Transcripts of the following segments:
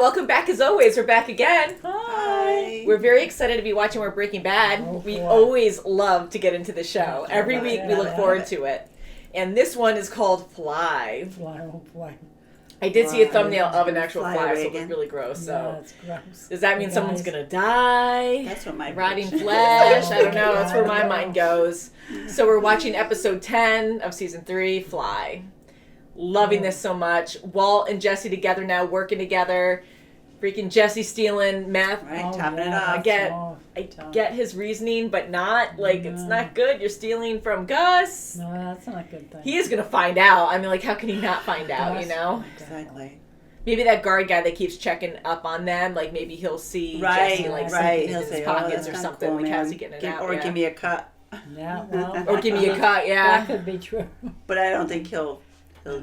welcome back as always. We're back again. Hi. We're very excited to be watching more Breaking Bad. We always love to get into the show. Every week we look forward to it. And this one is called Fly. Fly. I did see a thumbnail of an actual fly, so it was really gross. So Yeah, it's gross. does that mean someone's going to die? That's what my Rotting prediction flesh? is. I don't know. That's where my mind goes. So we're watching episode 10 of season 3, Fly. Loving this so much. Walt and Jesse together now, working together. Freaking Jesse stealing meth. Right, topping it off. I get his reasoning, but not, like, it's not good. You're stealing from Gus. No, that's not a good thing. He is going to find out. I mean, like, how can he not find out, you know? Exactly. Maybe that guard guy that keeps checking up on them, like, maybe he'll see Jesse, like, something in his pockets or something. Cool, like, how's he getting it out? Or give me a cut. Yeah, well. Or give me a cut, yeah. That could be true. But I don't think he'll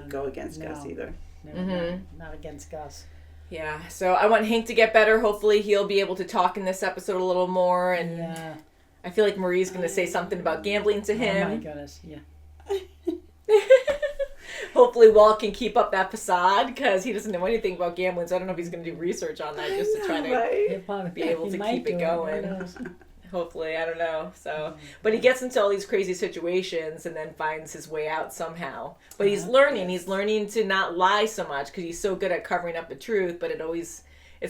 go against Gus either. No, not against Gus. Yeah, so I want Hank to get better. Hopefully he'll be able to talk in this episode a little more. And I feel like Marie's going to say something about gambling to him. Oh, my goodness, yeah. Hopefully Walt can keep up that facade because he doesn't know anything about gambling. So I don't know if he's going to do research on that just to try to be able to keep it going. Hopefully, I don't know. So, but he gets into all these crazy situations and then finds his way out somehow. But he's learning. He's learning to not lie so much because he's so good at covering up the truth. But it's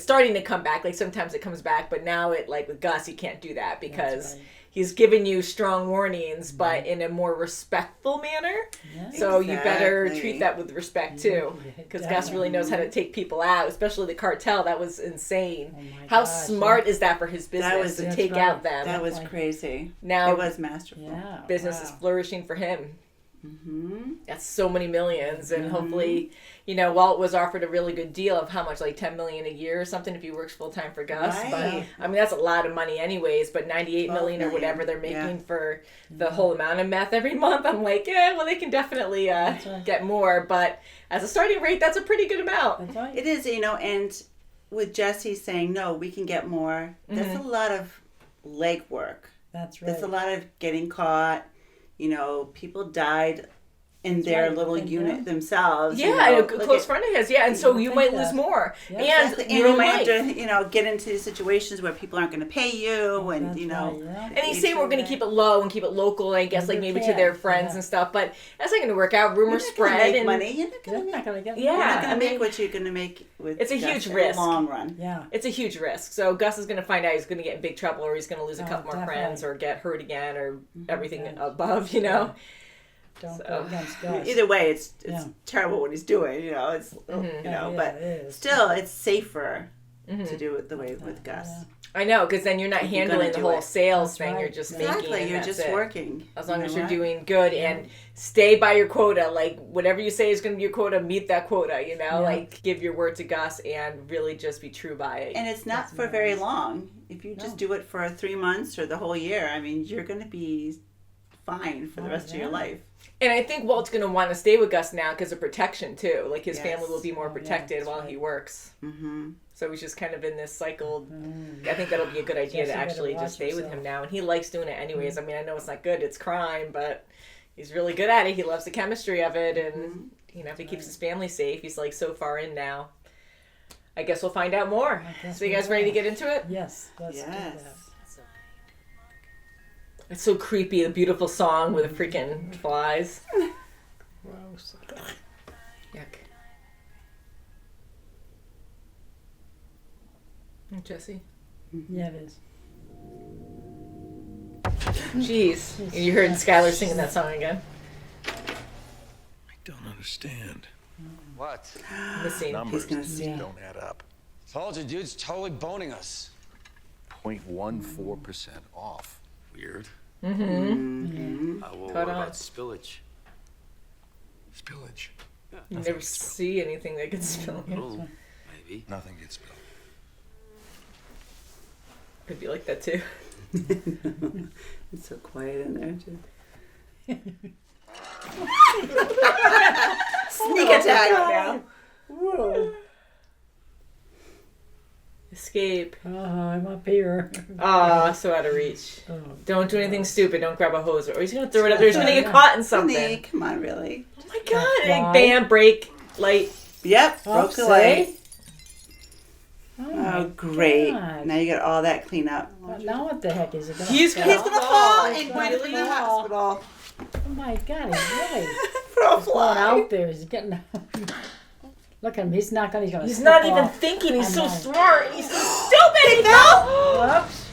starting to come back. Like sometimes it comes back, but now like with Gus, he can't do that because he's giving you strong warnings, but in a more respectful manner. Yeah. So you better treat that with respect too, because Gus really knows how to take people out, especially the cartel. That was insane. How smart is that for his business to take out them? That was crazy. Now it was masterful. Yeah, business is flourishing for him. Mm-hmm. That's so many millions, and hopefully, Walt was offered a really good deal of how much, like $10 million a year or something if he works full time for Gus. Right. But I mean, that's a lot of money, anyways. But $98 million or whatever they're making for the whole amount of meth every month, I'm like, well, they can definitely get more. But as a starting rate, that's a pretty good amount. That's right. It is, and with Jesse saying no, we can get more. That's a lot of legwork. That's right. That's a lot of getting caught. People died in their little unit themselves. Yeah, a close friend of his. Yeah, and so you might lose more. Yeah, and you might have to, get into these situations where people aren't going to pay you, and And he's saying we're going to keep it low and keep it local. I guess, like maybe to their friends and stuff. But that's not going to work out. Rumors spread. You're not going to make money. You're not going to make what you're going to make with. It's a huge risk. In the long run. Yeah, it's a huge risk. So Gus is going to find out he's going to get in big trouble, or he's going to lose a couple more friends, or get hurt again, or everything above. Don't go against Gus. Either way, it's terrible what he's doing. It's but still, it's safer to do it the way with Gus. Yeah. I know, because then you're not handling the whole sales thing. Right. You're just making. Exactly, you're just working. As long as you're doing good and stay by your quota. Like whatever you say is going to be your quota, meet that quota. Like give your word to Gus and really just be true by it. And it's not for very long. If you just do it for 3 months or the whole year, I mean, you're going to be fine for the rest of your life. And I think Walt's going to want to stay with Gus now because of protection, too. Like, his family will be more protected while he works. Mm-hmm. So he's just kind of in this cycle. I think that'll be a good idea to actually just stay with him now. And he likes doing it anyways. I mean, I know it's not good. It's crime, but he's really good at it. He loves the chemistry of it. And, if he keeps his family safe, he's, like, so far in now. I guess we'll find out more. So you guys ready to get into it? Yes. Let's do that. It's so creepy, the beautiful song with the freaking flies. Gross. Yuck. Jesse? Yeah, it is. Jeez. And you heard Skylar singing that song again. I don't understand. What? The scene. Numbers don't add up. Told you, dude's totally boning us. 0.14% off. Weird. What Cut about on. spillage? Spillage. Yeah. You never see anything that gets spilled. Maybe. Nothing gets spilled. Could be like that too. It's so quiet in there too. Sneak attack now. Whoa. Escape. I'm up here. So out of reach. Don't do anything stupid. Don't grab a hose, or he's gonna throw it up there. He's gonna get caught in something. Come on, really? Oh my god! And bam, break, light. Yep, broke the light. Oh, great. God. Now you got all that cleanup. Well, now what the heck is it going He's to gonna He's gonna fall He's and gonna wind up in the fall. hospital. Oh my God, he's really For a going fly. out there. He's getting. Look at him. He's not going to. He's not even thinking. He's so smart. He's so stupid. He fell. Whoops.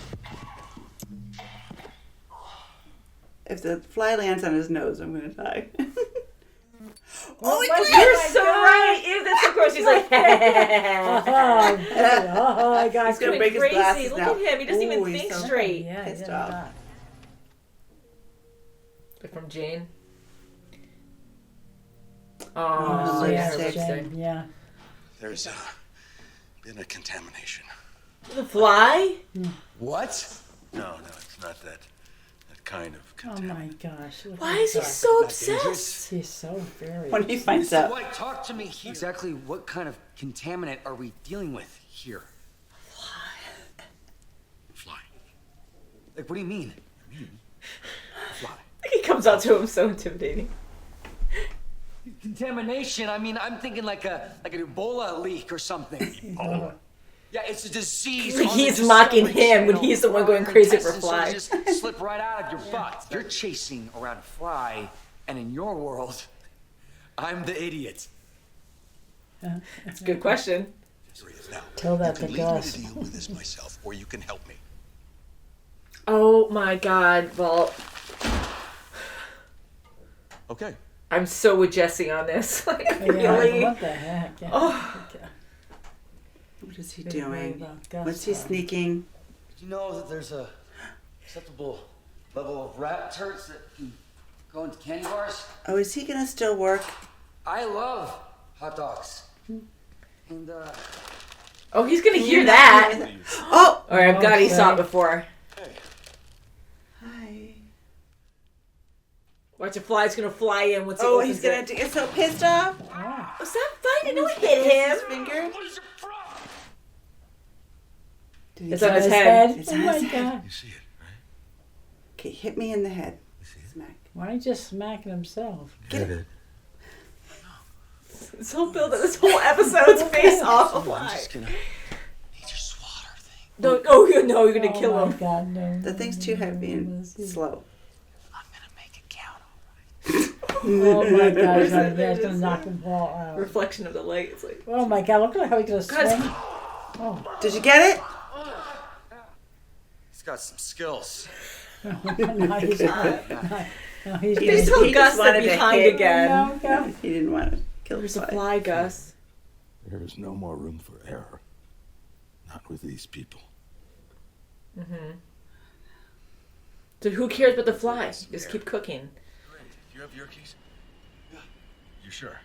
If the fly lands on his nose, I'm gonna die. Oh, he my did. You're God. so right. Ew, that's so gross. He's like, I got He's gonna going break his crazy. glasses Look now. at him. He doesn't Ooh, even he's think so straight. Yeah, pissed yeah, off. God. From Jane. Oh, Oh, yeah, her lipstick. lipstick. Yeah. There's been a contamination. The fly? What? No, it's not that kind of Oh my contamination. gosh. Look Why at is he that. so Not dangerous? obsessed? He's so very. When he finds So out. what? Talk to me here. Exactly what kind of contaminant are we dealing with here? Fly. Like, what do you mean? Fly. He comes out to him so intimidating. Contamination? I mean, I'm thinking like an Ebola leak or something. Oh, Yeah, it's a disease. Like on the he's mocking Discovery him when Channel. he's the one going Your crazy for intestines fly. sort of just slip right out of your butt. You're chasing around a fly, and in your world, I'm the idiot. That's a good question. now, Tell that you to can leave Gus. me to deal with this myself, or you can help me. Oh my God, Walt. Okay. I'm so with Jesse on this. Like, Yeah, really? what the heck? Yeah. Oh. What is he Really worried doing? about Gus, What's he though. sneaking? Did you know that there's a acceptable level of rat turds that can go into candy bars? Oh, is he gonna still work? I love hot dogs. And, Oh, he's gonna hear You're that. not hearing that. Oh! Or I'm glad he saw it Okay. before. Hi. Watch a fly's gonna fly in once he Oh, opens he's gonna it. get so pissed off. Ah. Oh, stop fighting! Don't hit His him. finger. Did he It's get on his it? head. It's Oh on my his head. God. You see it, right? Okay, hit me in the head. You see it? Smack. Why don't you just smacking himself? Get it. This whole episode's face off a I'm fly. just gonna need your swatter thing. No, oh no, you're gonna Oh kill my him. God, no. The thing's too heavy and slow. I'm gonna make it count. Oh my God, he's gonna knock him all out. Reflection of the light. It's like Oh my God, look at how he's gonna God, swing. Oh, Did you get it? He's got some skills. no, he's not. No, he's He Please just- tell he Gus just to wanted be to behind hit. again. No, go. He didn't want to kill the There's a fly. fly, Gus. There is no more room for error. Not with these people. So who cares about the fly? Just keep cooking. Do you have your keys? Yeah. You sure?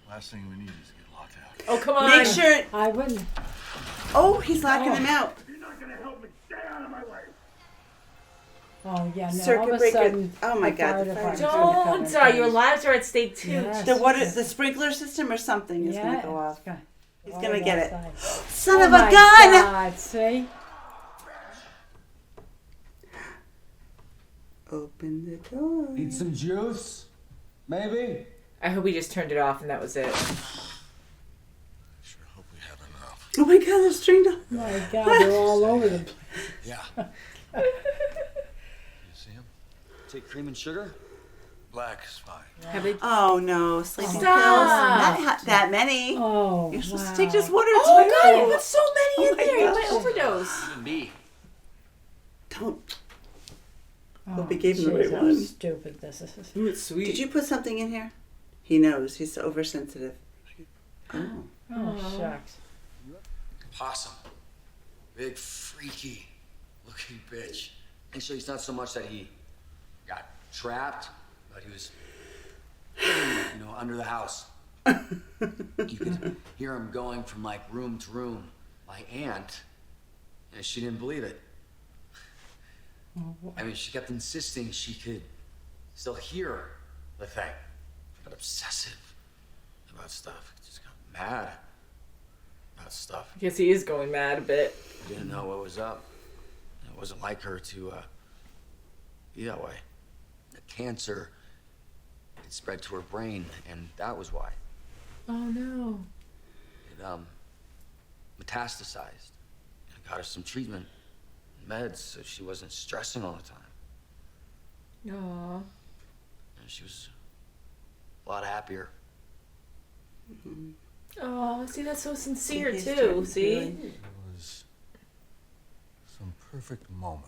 Last thing we need is to get locked out. Oh come on! Make sure. I wouldn't. Oh, he's locking him out. You're not gonna help me. Stay out of my way. Oh yeah, no. Circuit all of a breaker. sudden, Oh my God, the fire department's gonna come Don't! and Your come. lives are at stake too. Yes. The water, the sprinkler system or something is Yeah, gonna go off. it's gonna- He's all gonna right get it. outside. Son Oh of a my gun! God, see? Open the door. Need some juice? Maybe? I hope we just turned it off and that was it. Sure hope we have enough. Oh my God, the string dog. Oh my God, they're all over the place. Yeah. You see him? Take cream and sugar? Black is fine. Have they? Oh no, sleeping pills. Stop. Not that many. Oh, You're supposed wow. to take just one or two. Oh God! You put so many in my there. You gosh. might overdose. Even me. Don't. Oh, Hope he gave him the jeez, right how one. stupid this is. Ooh, it's sweet. Did you put something in here? He knows. He's oversensitive. Oh. Oh, shucks. Possum. Big, freaky looking bitch. Actually, it's not so much that he got trapped, but he was, under the house. You could hear him going from like room to room. My aunt, she didn't believe it. I mean, she kept insisting she could still hear the thing. Got obsessive about stuff. Just got mad about stuff. I guess he is going mad a bit. Didn't know what was up. It wasn't like her to be that way. The cancer, it spread to her brain, and that was why. Oh no. It metastasized. I got her some treatment, meds, so she wasn't stressing all the time. Aww. And she was a lot happier. Oh, see, that's so sincere He's too. trying See, to- It was some perfect moment,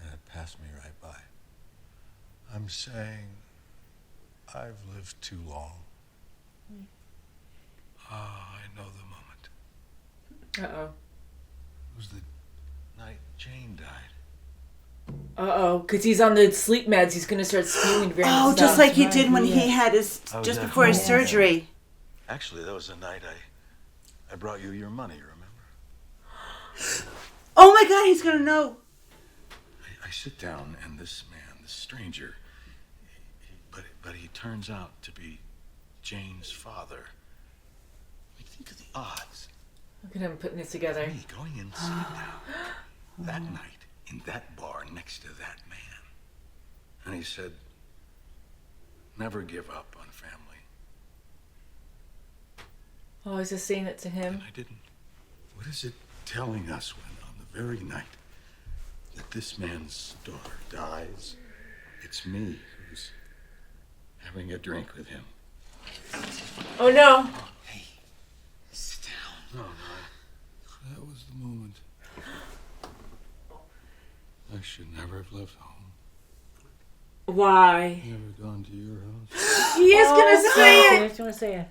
and it passed me right by. I'm saying I've lived too long. I know the moment. uh-oh. It was the night Jane died. Uh-oh, because he's on the sleep meds. He's going to start spewing random Oh, stuff. just like he Right, did when he yeah. had his, I was just at before his home. surgery. Actually, that was the night I brought you your money, remember? Oh my God, he's gonna know. I sit down, and this man, this stranger, but he turns out to be Jane's father. I mean, think of the odds. Look at him putting it together. Me going inside now, that night, in that bar next to that man. And he said, never give up on family. Oh, he's just saying it to him. And I didn't. What is it telling us when on the very night that this man's daughter dies, it's me who's having a drink with him? Oh, no. Hey, sit down. No, that was the moment. I should never have left home. Why? Never gone to your house. He is going to say it. He's gonna say it.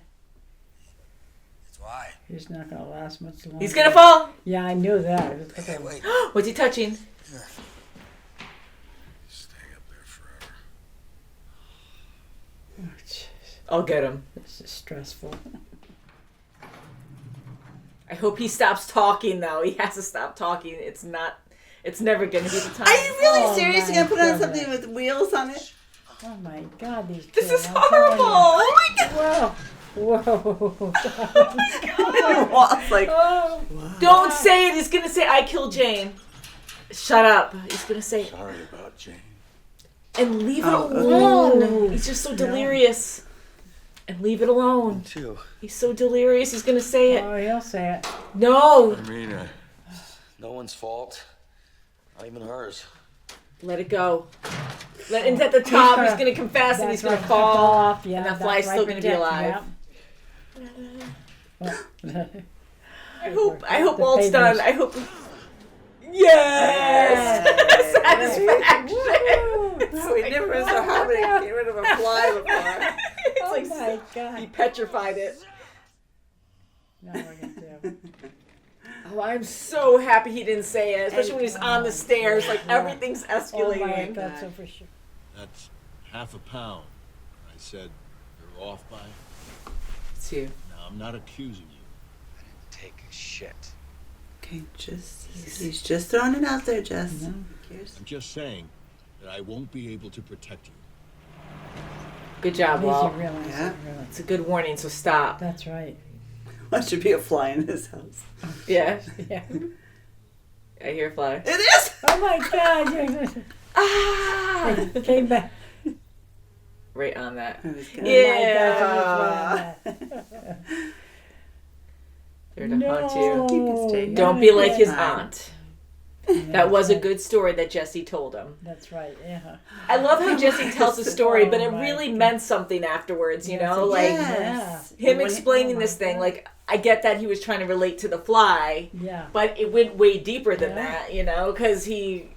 That's why. He's not gonna last much longer. He's going to fall. Yeah, I knew that. Hey, wait. What's he touching? Here. Stay up there forever. Oh, jeez. I'll get him. This is stressful. I hope he stops talking, though. He has to stop talking. It's never going to be the time. Are you really Oh, seriously my gonna put on goodness. something with wheels on it? Oh my God, these kids. This is I'm telling horrible. you. Oh, my God. Whoa. Walt's like, Oh. Don't say it. He's going to say, I killed Jane. Shut up. He's going to say, Sorry about Jane. and leave it Oh, alone. okay. He's just so delirious. And leave it alone. Too. He's so delirious. He's going to say it. Oh, he'll say it. No. Marina, No one's fault. Not even hers. Let it go. And at the top, gonna- he's going to confess and he's That's going to right, fall. off. Yeah, and that that's fly's right, still going to be protect, alive. yeah. I hope The Walt's papers. done. I hope. Yes! Satisfaction! oh, we never saw how many get rid of a fly before. It's Oh like my he God. petrified it. Now we're gonna do. Oh, I'm so happy he didn't say it, especially when he's on the stairs. Like everything's Oh my escalating. God, so for sure. that's half a pound. I said you're off by. It's you. Now, I'm not accusing you. I didn't take a shit. Okay, he's just throwing it out there, Jess. No. I'm just saying that I won't be able to protect you. Good job, At least Walt. you realize Yeah. it, really. It's a good warning, so stop. That's right. Why should be a fly in this house? Yeah, Yeah. I hear a fly. It is! Oh my God. Ah! You came back. Right on that. I was gonna- Yeah. Oh my God, There to no. haunt you. Keep it straight. Don't be like his Fine. aunt. That was a good story that Jesse told him. That's right. Yeah. I love how Jesse tells the story, but it Oh my really God. meant something afterwards, you Yes, know? it Like Yes. him When- explaining oh this my thing. God. Like, I get that he was trying to relate to the fly, Yeah. but it went way deeper than Yeah. that, you know? Because we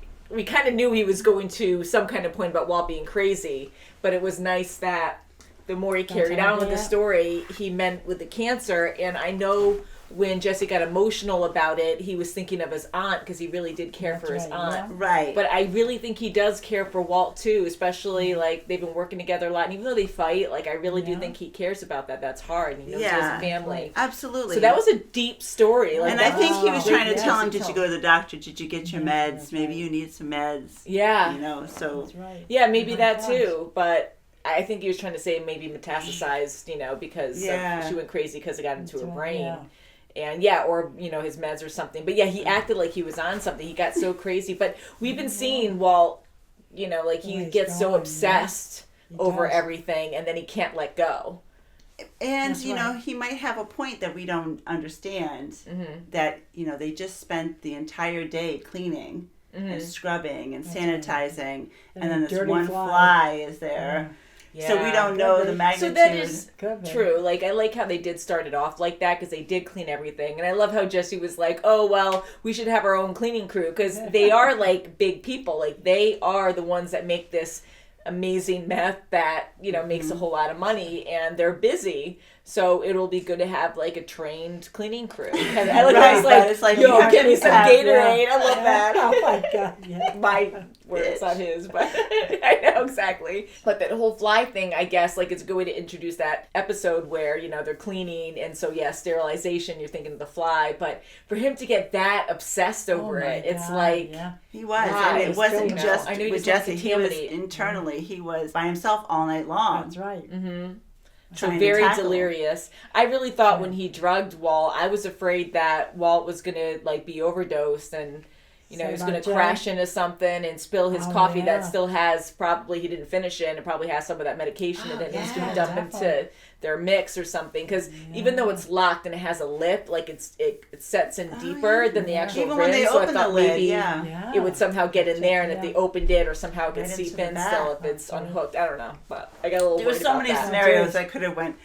kind of knew he was going to some kind of point about Walt being crazy, but it was nice that the more he carried how on with the they- story, he meant with the cancer. And I know when Jesse got emotional about it, he was thinking of his aunt because he really did care That's for his right, aunt. Right. But I really think he does care for Walt too, especially like they've been working together a lot. And even though they fight, like I really do Yeah. think he cares about that. That's hard. And he knows he has Yeah. a family. Absolutely. So that was a deep story. Like and I that think he was great trying to message tell him, did tell you go to the doctor? Did you get your Yeah, meds? that's Maybe right. you need some meds. Yeah. You know, so. That's right. Yeah, maybe Oh my that gosh. too. But I think he was trying to say maybe metastasized, you know, because Yeah. she went crazy because it got into That's her right, brain. yeah. And yeah, or, you know, his meds or something. But yeah, he acted like he was on something. He got so crazy. But we've been seeing Walt, you know, like he Oh, he's gets so gone, obsessed He over does. everything and then he can't let go. And, That's you know, right. he might have a point that we don't understand, that, you know, they just spent the entire day cleaning and scrubbing and sanitizing, and then this dirty one fly is there. Yeah. So we don't know the magnitude. So that is Could be. true. Like, I like how they did start it off like that, because they did clean everything. And I love how Jesse was like, oh, well, we should have our own cleaning crew, because they are like big people. Like, they are the ones that make this amazing meth that, you know, makes a whole lot of money, and they're busy. So it'll be good to have like a trained cleaning crew. And I like how it's like, you yo, have get to me some have- Gatorade. I love that. Oh my God, yeah. My words, not his, but I know exactly. But that whole fly thing, I guess, like, it's a good way to introduce that episode where, you know, they're cleaning, and so yeah, sterilization, you're thinking of the fly, but for him to get that obsessed over it, it's like, yeah. He was, Wow, and it he's wasn't still- just I know he with doesn't Jesse. He was contaminate. internally. He was by himself all night long. That's right. so trying to very tackle. delirious. I really thought when he drugged Walt, I was afraid that Walt was gonna like be overdosed, and you know, Say he was gonna about Jay? crash into something and spill his Oh, coffee yeah. that still has, probably he didn't finish it, and it probably has some of that medication in it, and he's gonna yeah, dump definitely. into their mix or something, because even though it's locked and it has a lip, like it sets in deeper than the actual Even rim, when they so I open the thought lid, maybe yeah. it would somehow get in there, and if Yeah. they opened it or somehow it could Right seep into the in back. still if it's unhooked. I don't know, but I got a little There were worried so about many that. scenarios that could have went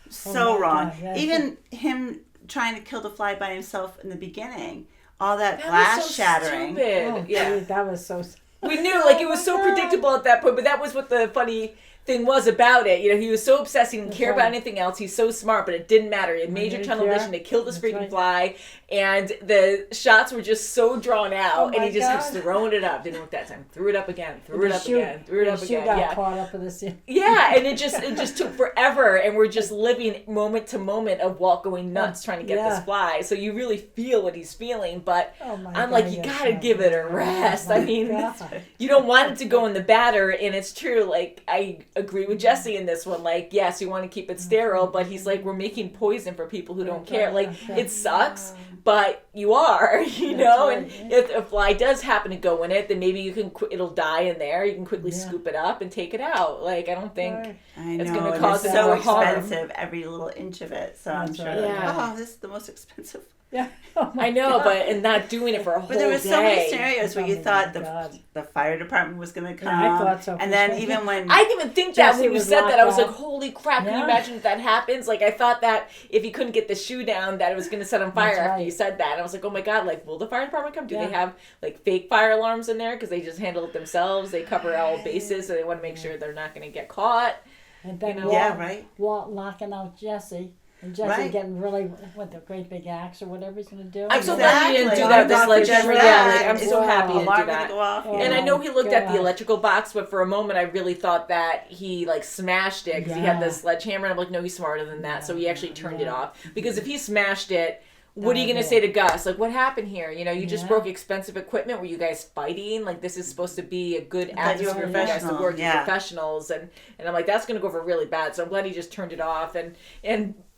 so my wrong. God, yeah. Even him trying to kill the fly by himself in the beginning, all that, That glass was so shattering. stupid. Oh, Yeah. gee, that was so. We knew, like, it was so predictable at that point, but that was what the funny thing was about it. You know, he was so obsessed, he didn't care about right. anything else. He's so smart, but it didn't matter. He had major didn't tunnel care. vision to kill this That's freaking right. fly, and the shots were just so drawn out, Oh and he my just kept God. throwing it up. Didn't work that time. Threw it up again. Threw it The up shoe- again. Threw it up the shoe again. got Yeah. caught up in the scene. Yeah, and it just took forever, and we're just living moment to moment of Walt going nuts trying to get Yeah. this fly. So you really feel what he's feeling, but Oh my I'm God, like, you yes, gotta yeah. give it a rest. Oh I my mean, God. you don't want it to go in the batter, and it's true. Like, I agree with Jesse in this one. Like, yes, you want to keep it sterile, but he's like, we're making poison for people who don't care. Like, it sucks, but you are, you know. right, And if a fly does happen to go in it, then maybe you can. It'll die in there. You can quickly Yeah. scoop it up and take it out. Like, I don't think. Right. I It's know, gonna and cause it's it so more harm. expensive, every little inch of it. So I'm That's sure, right. like, Yeah. oh, this is the most expensive. Yeah. Oh my I know, God. but and not doing it for a whole But there were day. so many scenarios where Oh you my thought God. the fire department was going to come. Yeah, I thought so, And for then sure. even when I didn't even think that Jesse when you was said that. I was locked like, up. holy crap, can you Yeah. imagine if that happens? Like, I thought that if he couldn't get the shoe down, that it was going to set on fire That's after right. you said that. And I was like, oh my God, like, will the fire department come? Do Yeah. they have, like, fake fire alarms in there? Because they just handle it themselves. They cover all bases, so they want to make sure they're not going to get caught. And then You know? Walt, Yeah, right. Walt knocking out Jesse. And Jesse Right. getting really, what, the great big axe or whatever he's going to do. I'm so And glad you didn't do Exactly. that with the Not for sledgehammer. just Yeah, that. like, I'm It's so happy you didn't do alarm gonna that. go off. Oh, you And I know. know he looked at the God. electrical box, but for a moment I really thought that he like smashed it because he had Yeah. the sledgehammer. And I'm like, no, he's smarter than that. So he actually turned it Yeah. off. Because if he smashed it, what are you That going to was say it. to Gus? Like, what happened here? You know, you just Yeah. broke expensive equipment. Were you guys fighting? Like, this is supposed to be a good thought you were atmosphere for you guys to professional, work. You're yeah. professionals. And I'm like, that's going to go over really bad. So I'm glad he just turned it off. And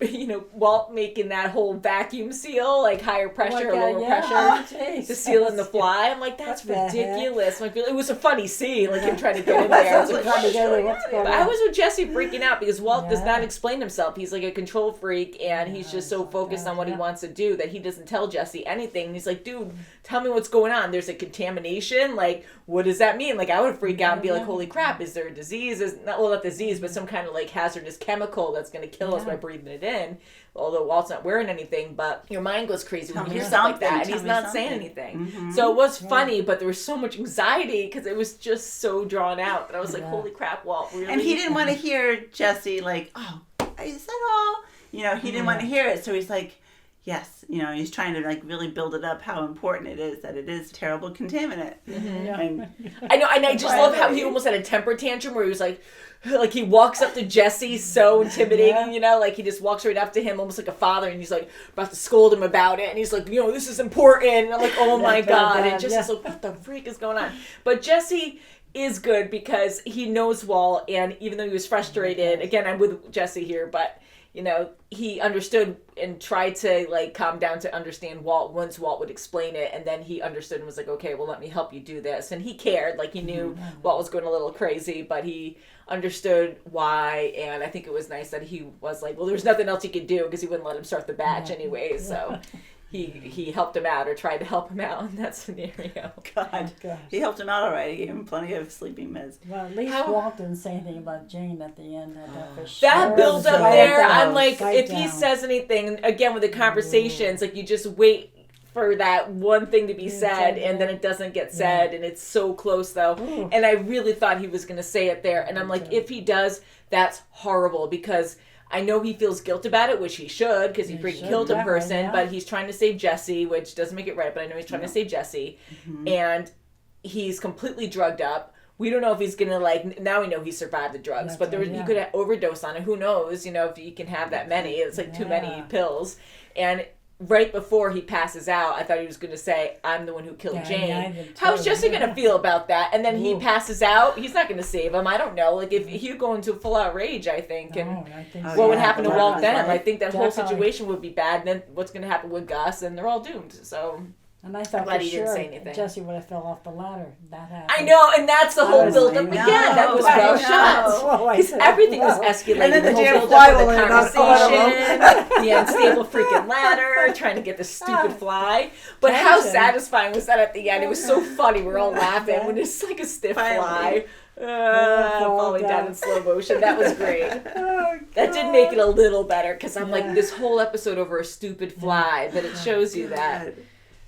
you know, Walt making that whole vacuum seal, like higher pressure or lower pressure. Oh, geez. To seal in the fly. I'm like, that's What the heck? ridiculous. Like, it was a funny scene, like him trying to get in there. I was like, Trying to get in, what's going but I on? was with Jesse freaking out because Walt does Yeah. not explain himself. He's like a control freak, and he's just so focused on what he yeah. wants to do that he doesn't tell Jesse anything. And he's like, dude, tell me what's going on. There's a contamination. Like, what does that mean? Like, I would freak out and be like, holy crap, is there a disease? Not disease, but some kind of like hazardous chemical that's going to kill us by breathing it in. Although Walt's not wearing anything, but your mind goes crazy when you hear stuff like that, and Tell he's me not saying something. anything. So it was funny, but there was so much anxiety because it was just so drawn out that I was like, Yeah. holy crap, Walt, really? And he didn't want to hear Jesse like, oh, is that all? You know, he didn't want to hear it. So he's like, yes. You know, he's trying to like really build it up how important it is that it is a terrible contaminant. Yeah. And I know, and I just love how he almost had a temper tantrum where he was like he walks up to Jesse so intimidating, Yeah. you know, like he just walks right up to him almost like a father, and he's like about to scold him about it, and he's like, you know, this is important, and I'm like, oh my God, and just is like, what the freak is going on? But Jesse is good because he knows Walt, and even though he was frustrated, again, I'm with Jesse here, but you know, he understood and tried to like calm down to understand Walt once Walt would explain it, and then he understood and was like, okay, well, let me help you do this. And he cared, like he knew Walt was going a little crazy, but he understood why. And I think it was nice that he was like, well, there's nothing else he could do because he wouldn't let him start the batch anyways. So he helped him out, or tried to help him out in that scenario. God. He helped him out already. He gave him plenty of sleeping meds. Well, at least Walt didn't say anything about Jane at the end. For sure. That build up there, I'm like, Right if he says anything, again with the conversations, like you just wait for that one thing to be said, and then it doesn't get said, and it's so close though. And I really thought he was going to say it there, and I'm like, if he does, that's horrible, because I know he feels guilt about it, which he should, because he freaking killed a person, but he's trying to save Jesse, which doesn't make it right, but I know he's trying to save Jesse, and he's completely drugged up. We don't know if he's going to, like, now we know he survived the drugs, but you could overdose on it. Who knows, you know, if you can have that many. It's like too many pills. And right before he passes out, I thought he was going to say, I'm the one who killed Jane. How's Jesse going to feel about that? And then he passes out. He's not going to save him. I don't know. Like, if he'd go into full-out rage, I think. And what would happen to Walt then? I think that whole situation would be bad. And then what's going to happen with Gus? And they're all doomed. So... And I thought glad for he didn't sure say anything. Jesse would have fell off the ladder. That happened. I know, and that's the whole build-up again. That was well shot. Because everything was escalating. And then the whole damn build-up fly with will the conversation, the unstable freaking ladder, trying to get the stupid fly. But how satisfying was that at the end? It was so funny. We're all laughing when it's like a stiff fly. Falling down in slow motion. That was great. That did make it a little better, because I'm like, this whole episode over a stupid fly, but it shows you that.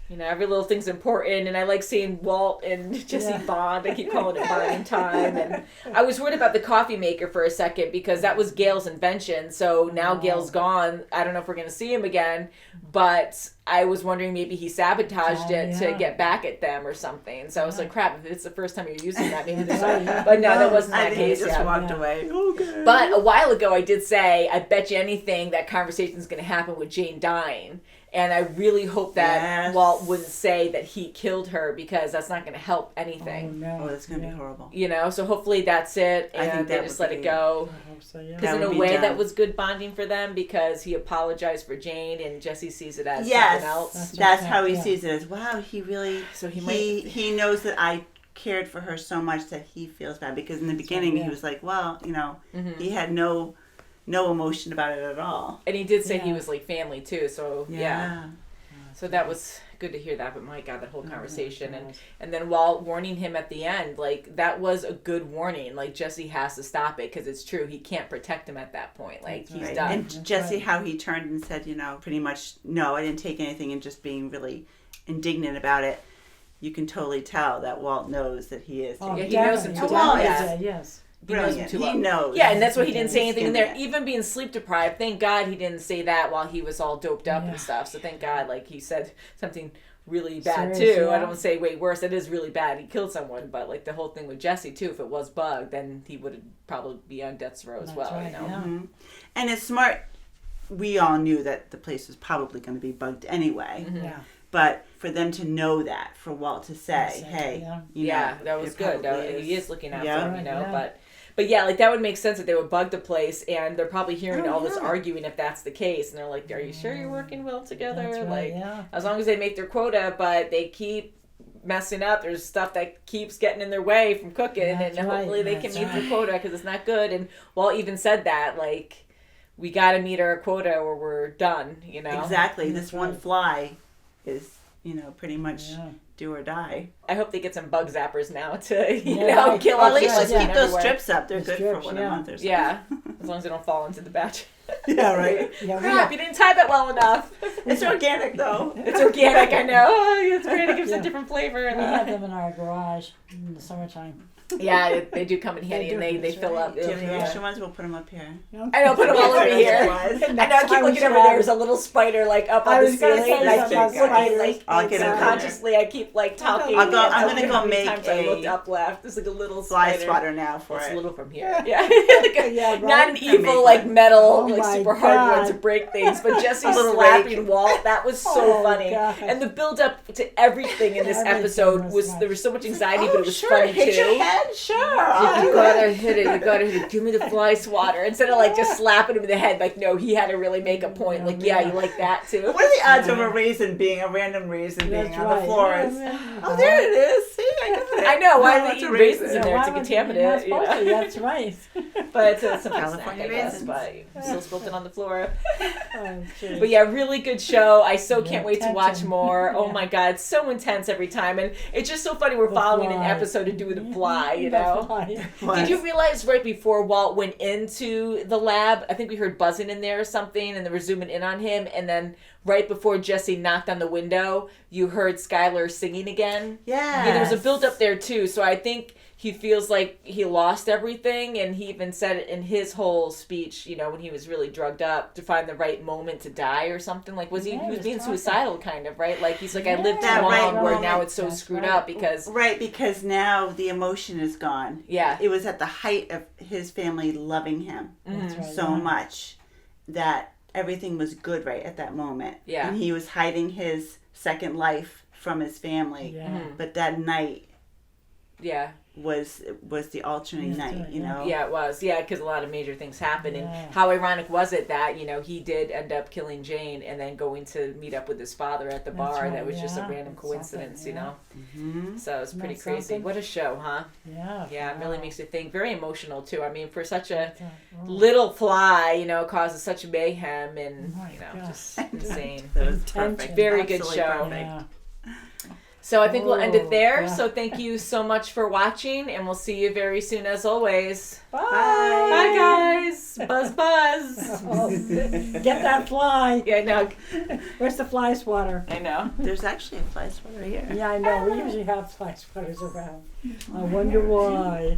You know, every little thing's important, and I like seeing Walt and Jesse bond. I keep calling it bonding time. And I was worried about the coffee maker for a second, because that was Gail's invention. So now Gail's gone. I don't know if we're going to see him again, but I was wondering maybe he sabotaged it to get back at them or something. So I was like, crap, if it's the first time you're using that, maybe there's But no, that wasn't that case. He just walked away. Okay. But a while ago, I did say, I bet you anything that conversation's going to happen with Jane dying. And I really hope that Walt wouldn't say that he killed her, because that's not going to help anything. Oh, that's going to be horrible. You know, so hopefully that's it, and they just let it go. I hope so, Because in a way that was good bonding for them, because he apologized for Jane, and Jesse sees it as something else. That's how he sees it, as, wow, he really, so he knows that I cared for her so much that he feels bad. Because in the beginning he was like, well, you know, he had no emotion about it at all. And he did say he was like family too, so so that was good to hear that. But my God, that whole conversation, and then Walt warning him at the end, like, that was a good warning. Like, Jesse has to stop it, because it's true, he can't protect him at that point. Like, he's done. And Jesse, how he turned and said, you know, pretty much, no, I didn't take anything, and just being really indignant about it. You can totally tell that Walt knows that he is. He knows him too well. Yes. He knows him too well. He knows. Yeah, and that's why he didn't say anything in there. Even being sleep deprived, thank God he didn't say that while he was all doped up and stuff. So thank God, like, he said something really bad too. I don't say way worse. It is really bad. He killed someone, but like the whole thing with Jesse too, if it was bugged, then he would probably be on death's row as well. You know. Mm-hmm. And it's smart. We all knew that the place was probably going to be bugged anyway. Mm-hmm. Yeah. But for them to know that, for Walt to say, "Hey, you know, that was good." He is looking out for him, you know. Yeah. But yeah, like, that would make sense that they would bug the place, and they're probably hearing all this arguing if that's the case, and they're like, "Are you sure you're working well together?" That's right, like, as long as they make their quota, but they keep messing up. There's stuff that keeps getting in their way from cooking, and hopefully they can meet their quota, because it's not good. And Walt even said that, like, we got to meet our quota or we're done. You know. Exactly. This one fly is, you know, pretty much do or die. I hope they get some bug zappers now to, you know, kill all at least these. Just keep those strips up. They're good for a month or so. Yeah, as long as they don't fall into the batch. Yeah, right. Crap, you didn't tie that well enough. It's organic, though. It's organic, I know. Oh, it's great. It gives a different flavor. We have them in our garage in the summertime. Yeah, they do come in handy, and they fill up. Do you have any extra ones? We'll put them up here. I know, put them all over here. I know, I keep looking over there. There's a little spider, like, up on the ceiling. And I keep looking, like, I'll get subconsciously, I keep, like, talking. I'm going to go make I looked up left. There's, like, a little fly spider. swatter now for it's it. a little from here. Yeah. Not an evil, like, metal like super hard one to break things, but Jesse slapping Walt, that was so funny. God. And the build up to everything in this episode was there was so much anxiety, but it was funny hit too. Your head, sure. Like, you gotta hit it. You gotta hit it. Give me the fly swatter instead of like just slapping him in the head. Like, no, he had to really make a point. Like, yeah, you like that too. What are the odds of a raisin being a random raisin being on the floor? Oh, there it is. See, I know. Why are they eating raisins in there? It's a contaminant. That's right. But it's some California snack, I guess, raisins. but still spilled it on the floor. Oh, But yeah, really good show. I so can't wait to tension. watch more. Oh my God, it's so intense every time, and it's just so funny. We're following an fly. episode to do with a fly, you know. What? Did you realize right before Walt went into the lab, I think we heard buzzing in there or something, and they were zooming in on him, and then right before Jesse knocked on the window, you heard Skylar singing again. Yeah. Yeah, there was a build up there too. So I think he feels like he lost everything, and he even said it in his whole speech, you know, when he was really drugged up, to find the right moment to die or something. Like, was he was being suicidal kind of, right? Like, he's like, I lived too That long right where moment. now it's so screwed up because... Right, because now the emotion is gone. Yeah. It was at the height of his family loving him so much that everything was good right at that moment. Yeah. And he was hiding his second life from his family. Yeah. But that night Yeah. was the alternate night, you know? Yeah, it was. Yeah, because a lot of major things happened. Yeah. And how ironic was it that, you know, he did end up killing Jane and then going to meet up with his father at the bar. right, That was just a yeah. random That's coincidence, something, you know? Mm-hmm. So it's pretty That's crazy. something. What a show, huh? Yeah. Yeah, it really makes you think. Very emotional, too. I mean, for such a Oh. little fly, you know, causes such mayhem and, Oh my you know, gosh. just insane. That was Intention. perfect. Very good Absolutely show. perfect. Yeah. So I think we'll end it there. yeah. So thank you so much for watching, and we'll see you very soon as always. Bye. Bye, guys. Buzz, buzz. Oh, get that fly. Yeah, no, Where's the fly swatter? I know. There's actually a fly swatter here. Yeah, I know. We usually have fly swatters around. I wonder why.